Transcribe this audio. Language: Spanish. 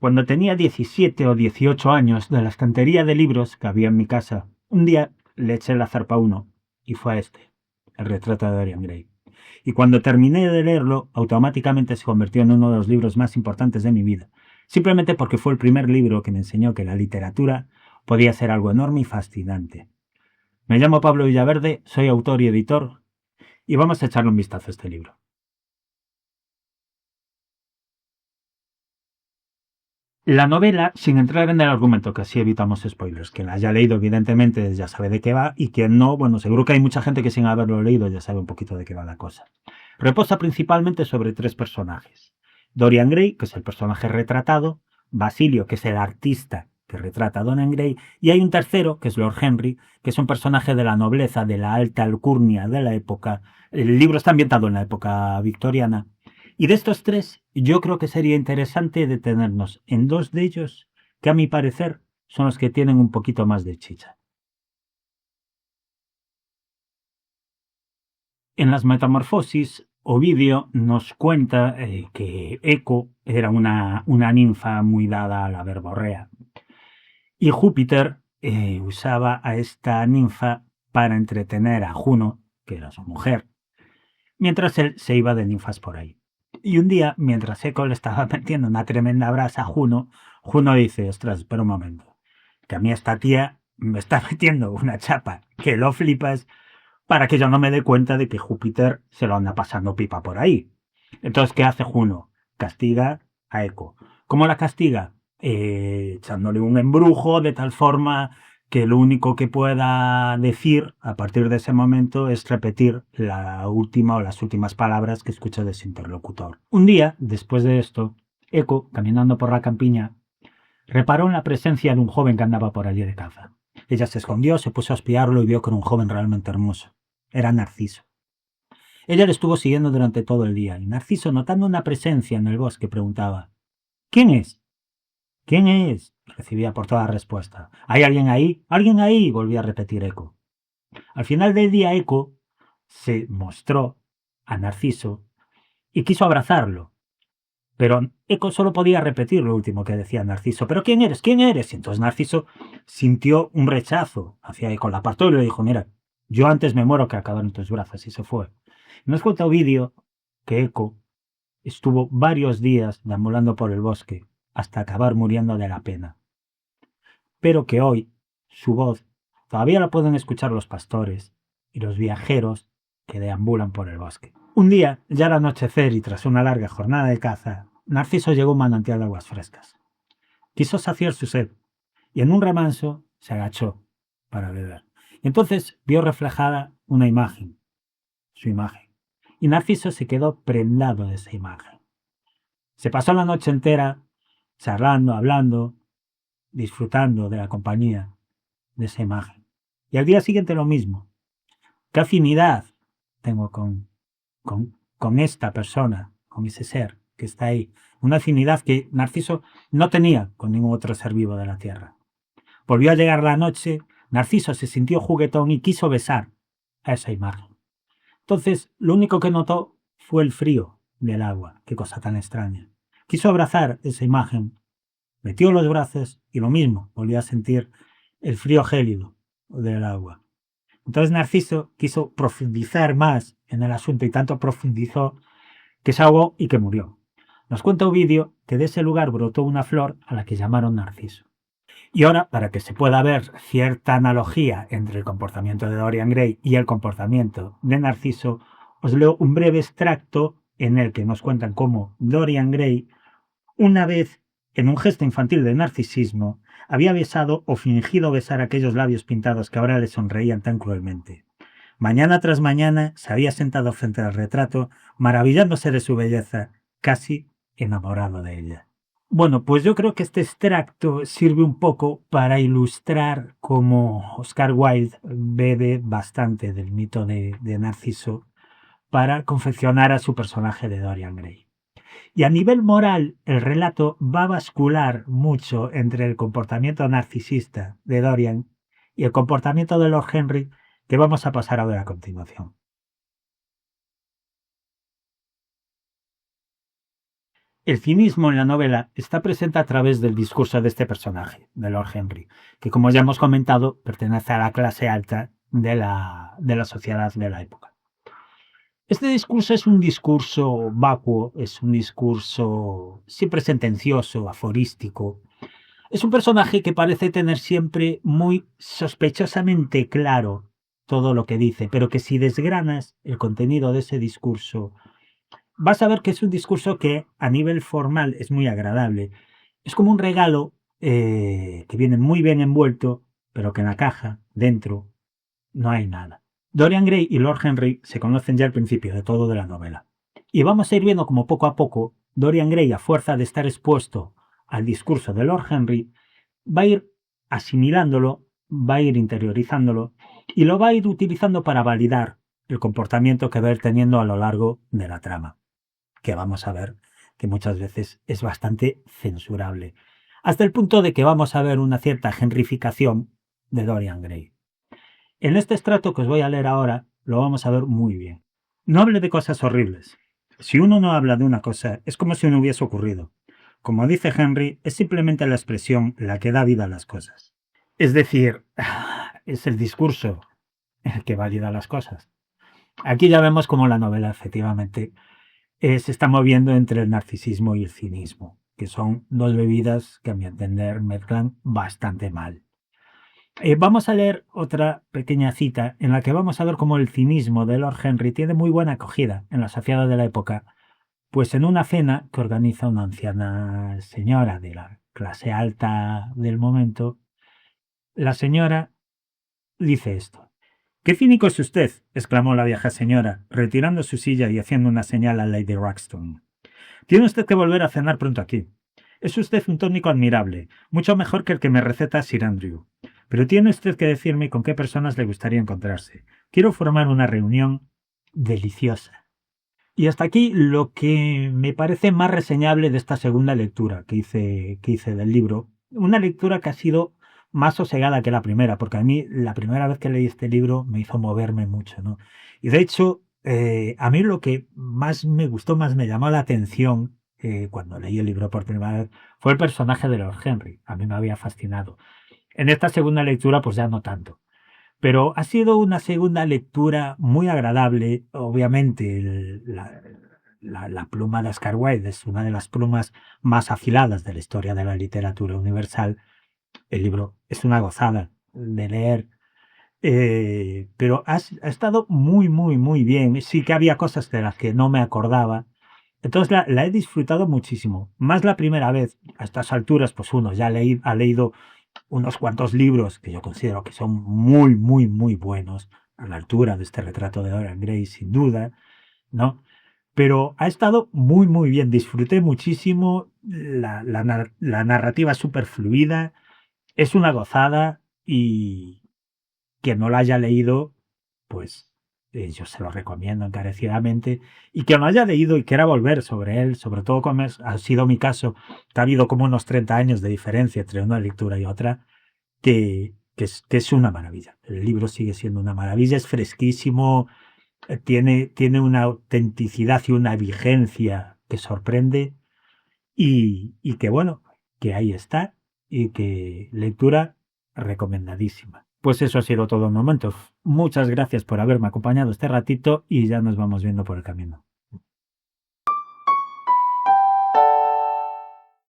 Cuando tenía 17 o 18 años, de la estantería de libros que había en mi casa, un día le eché la zarpa a uno, y fue a este, el retrato de Dorian Gray. Y cuando terminé de leerlo, automáticamente se convirtió en uno de los libros más importantes de mi vida, simplemente porque fue el primer libro que me enseñó que la literatura podía ser algo enorme y fascinante. Me llamo Pablo Villaverde, soy autor y editor, y vamos a echarle un vistazo a este libro. La novela, sin entrar en el argumento, que así evitamos spoilers, quien la haya leído evidentemente ya sabe de qué va, y quien no, bueno, seguro que hay mucha gente que sin haberlo leído ya sabe un poquito de qué va la cosa. Reposa principalmente sobre tres personajes. Dorian Gray, que es el personaje retratado, Basilio, que es el artista que retrata a Dorian Gray, y hay un tercero, que es Lord Henry, que es un personaje de la nobleza, de la alta alcurnia de la época. El libro está ambientado en la época victoriana. Y de estos tres, yo creo que sería interesante detenernos en dos de ellos, que a mi parecer son los que tienen un poquito más de chicha. En las Metamorfosis, Ovidio nos cuenta que Eco era una ninfa muy dada a la verborrea. Y Júpiter usaba a esta ninfa para entretener a Juno, que era su mujer, mientras él se iba de ninfas por ahí. Y un día, mientras Eco le estaba metiendo una tremenda brasa a Juno, Juno dice, ostras, espera un momento, que a mí esta tía me está metiendo una chapa, que lo flipas, para que yo no me dé cuenta de que Júpiter se lo anda pasando pipa por ahí. Entonces, ¿qué hace Juno? Castiga a Eco. ¿Cómo la castiga? Echándole un embrujo de tal forma que lo único que pueda decir a partir de ese momento es repetir la última o las últimas palabras que escucha de su interlocutor. Un día, después de esto, Eco, caminando por la campiña, reparó en la presencia de un joven que andaba por allí de caza. Ella se escondió, se puso a espiarlo y vio que era un joven realmente hermoso. Era Narciso. Ella le estuvo siguiendo durante todo el día, y Narciso, notando una presencia en el bosque, preguntaba: ¿Quién es? ¿Quién es? Recibía por toda respuesta. ¿Hay alguien ahí? ¿Alguien ahí? Volvía a repetir Eco. Al final del día, Eco se mostró a Narciso y quiso abrazarlo. Pero Eco solo podía repetir lo último que decía Narciso. ¿Pero quién eres? ¿Quién eres? Y entonces Narciso sintió un rechazo hacia Eco. La apartó y le dijo: mira, yo antes me muero que acabar en tus brazos. Y se fue. Nos cuenta Ovidio que Eco estuvo varios días deambulando por el bosque hasta acabar muriendo de la pena. Pero que hoy su voz todavía la pueden escuchar los pastores y los viajeros que deambulan por el bosque. Un día, ya al anochecer y tras una larga jornada de caza, Narciso llegó a un manantial de aguas frescas. Quiso saciar su sed y en un remanso se agachó para beber. Y entonces vio reflejada una imagen, su imagen. Y Narciso se quedó prendado de esa imagen. Se pasó la noche entera charlando, hablando, disfrutando de la compañía de esa imagen. Y al día siguiente lo mismo. ¿Qué afinidad tengo con esta persona, con ese ser que está ahí? Una afinidad que Narciso no tenía con ningún otro ser vivo de la tierra. Volvió a llegar la noche, Narciso se sintió juguetón y quiso besar a esa imagen. Entonces, lo único que notó fue el frío del agua. Qué cosa tan extraña. Quiso abrazar esa imagen, metió los brazos y lo mismo, volvió a sentir el frío gélido del agua. Entonces Narciso quiso profundizar más en el asunto y tanto profundizó que se ahogó y que murió. Nos cuenta Ovidio que de ese lugar brotó una flor a la que llamaron Narciso. Y ahora, para que se pueda ver cierta analogía entre el comportamiento de Dorian Gray y el comportamiento de Narciso, os leo un breve extracto en el que nos cuentan cómo Dorian Gray, una vez, en un gesto infantil de narcisismo, había besado o fingido besar aquellos labios pintados que ahora le sonreían tan cruelmente. Mañana tras mañana se había sentado frente al retrato, maravillándose de su belleza, casi enamorado de ella. Bueno, pues yo creo que este extracto sirve un poco para ilustrar cómo Oscar Wilde bebe bastante del mito de Narciso para confeccionar a su personaje de Dorian Gray. Y a nivel moral, el relato va a bascular mucho entre el comportamiento narcisista de Dorian y el comportamiento de Lord Henry, que vamos a pasar a ver a continuación. El cinismo en la novela está presente a través del discurso de este personaje, de Lord Henry, que como ya hemos comentado, pertenece a la clase alta de la sociedad de la época. Este discurso es un discurso vacuo, es un discurso siempre sentencioso, aforístico. Es un personaje que parece tener siempre muy sospechosamente claro todo lo que dice, pero que si desgranas el contenido de ese discurso, vas a ver que es un discurso que a nivel formal es muy agradable. Es como un regalo que viene muy bien envuelto, pero que en la caja, dentro, no hay nada. Dorian Gray y Lord Henry se conocen ya al principio de todo de la novela. Y vamos a ir viendo como poco a poco Dorian Gray, a fuerza de estar expuesto al discurso de Lord Henry, va a ir asimilándolo, va a ir interiorizándolo y lo va a ir utilizando para validar el comportamiento que va a ir teniendo a lo largo de la trama, que vamos a ver que muchas veces es bastante censurable, hasta el punto de que vamos a ver una cierta genrificación de Dorian Gray. En este extracto que os voy a leer ahora, lo vamos a ver muy bien. No hable de cosas horribles. Si uno no habla de una cosa, es como si no hubiese ocurrido. Como dice Henry, es simplemente la expresión la que da vida a las cosas. Es decir, es el discurso el que valida las cosas. Aquí ya vemos cómo la novela efectivamente se está moviendo entre el narcisismo y el cinismo, que son dos bebidas que a mi entender mezclan bastante mal. Vamos a leer otra pequeña cita en la que vamos a ver cómo el cinismo de Lord Henry tiene muy buena acogida en la sociedad de la época, pues en una cena que organiza una anciana señora de la clase alta del momento, la señora dice esto. «¡Qué cínico es usted!», exclamó la vieja señora, retirando su silla y haciendo una señal a Lady Ruxton. «Tiene usted que volver a cenar pronto aquí. Es usted un tónico admirable, mucho mejor que el que me receta Sir Andrew. Pero tiene usted que decirme con qué personas le gustaría encontrarse. Quiero formar una reunión deliciosa». Y hasta aquí lo que me parece más reseñable de esta segunda lectura que hice del libro. Una lectura que ha sido más sosegada que la primera, porque a mí la primera vez que leí este libro me hizo moverme mucho, ¿no? Y de hecho, a mí lo que más me gustó, más me llamó la atención cuando leí el libro por primera vez, fue el personaje de Lord Henry. A mí me había fascinado. En esta segunda lectura, pues ya no tanto. Pero ha sido una segunda lectura muy agradable. Obviamente, la pluma de Oscar Wilde es una de las plumas más afiladas de la historia de la literatura universal. El libro es una gozada de leer. Pero ha estado muy, muy, muy bien. Sí que había cosas de las que no me acordaba. Entonces la he disfrutado muchísimo. Más la primera vez. A estas alturas, pues uno ya ha leído unos cuantos libros que yo considero que son muy, muy, muy buenos, a la altura de este retrato de Dorian Gray, sin duda, ¿no? Pero ha estado muy, muy bien. Disfruté muchísimo. La narrativa es súper fluida. Es una gozada y quien no la haya leído, pues yo se lo recomiendo encarecidamente. Y quien no haya leído y quiera volver sobre él, sobre todo como ha sido mi caso, que ha habido como unos 30 años de diferencia entre una lectura y otra, que es una maravilla. El libro sigue siendo una maravilla, es fresquísimo, tiene una autenticidad y una vigencia que sorprende y que bueno, que ahí está y que lectura recomendadísima. Pues eso ha sido todo el momento. Muchas gracias por haberme acompañado este ratito y ya nos vamos viendo por el camino.